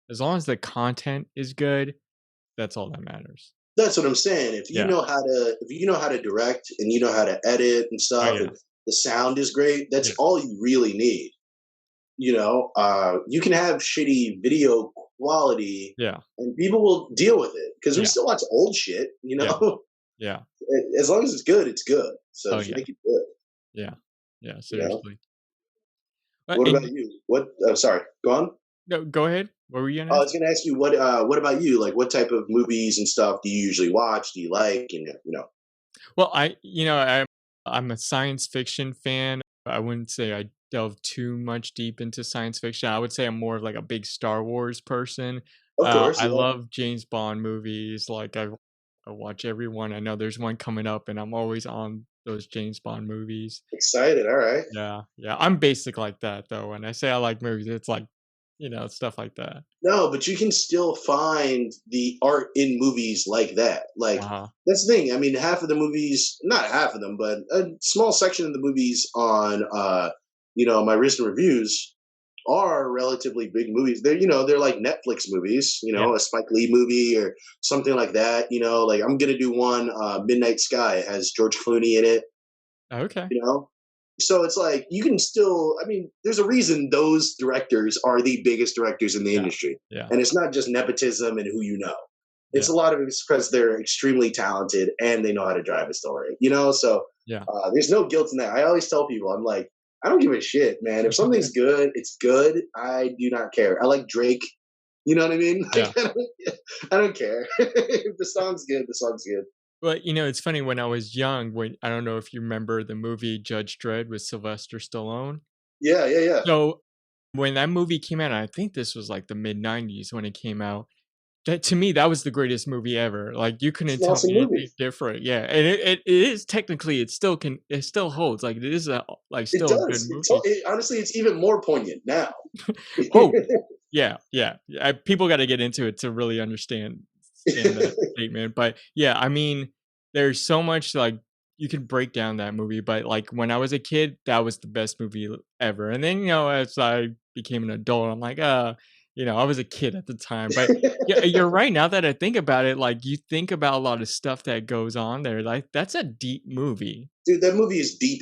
as long as the content is good, that's all that matters. That's what I'm saying. Yeah. If you know how to direct and you know how to edit and Oh stuff, yeah. and the sound is great, that's Yeah. all you really need. You can have shitty video quality, Yeah. and people will deal with it because we Yeah. still watch old shit. Yeah. Yeah. As long as it's good, it's good. So Oh just yeah. make it good. Yeah. Yeah. You know. Seriously. What about And you? What? Oh, sorry. Go on. no, go ahead. What were you gonna I ask? was going to ask you what. What about you? Like, what type of movies and stuff do you usually watch? Do you like? Well, I'm a science fiction fan. I wouldn't say I delve too much deep into science fiction. I would say I'm more of like a big Star Wars person. Of course, I yeah. love James Bond movies. Like I watch every one. I know there's one coming up, and I'm always on those James Bond movies. Excited. All right. Yeah, yeah. I'm basic like that though. When I say I like movies, it's like stuff like that. No, but you can still find the art in movies like that. Uh Like huh. that's the thing. I mean, half of the movies, not half of them, but a small section of the movies on, my recent reviews are relatively big movies. They're like Netflix movies. Yeah. A Spike Lee movie or something like that. Like I'm gonna do one, Midnight Sky. It has George Clooney in it. Okay. You know, so it's like you can still, I mean, there's a reason those directors are the biggest directors in the Yeah. industry. Yeah. And it's not just nepotism and who you know. It's Yeah. a lot of it's because they're extremely talented and they know how to drive a story, So Yeah. there's no guilt in that. I always tell people, I'm like, I don't give a shit, man. If something's good, it's good. I do not care. I like Drake. You know what I mean? Yeah. Like, I don't care. If the song's good, the song's good. Well, it's funny when I was young, when I don't know if you remember the movie Judge Dredd with Sylvester Stallone. Yeah, yeah, yeah. So when that movie came out, I think this was like the mid 90s when it came out. That to me, that was the greatest movie ever. Like you It's couldn't an tell awesome me movie. anything different. Yeah. And it is technically it still holds. Like it is It still a good does. movie. Honestly, it's even more poignant now. Oh, yeah, yeah. People got to get into it to really understand that statement. But yeah, I mean, there's so much like you can break down that movie. But like when I was a kid, that was the best movie ever. And then as I became an adult, I'm like, I was a kid at the time. But yeah, you're right. Now that I think about it, like you think about a lot of stuff that goes on there. Like that's a deep movie. Dude, that movie is deep.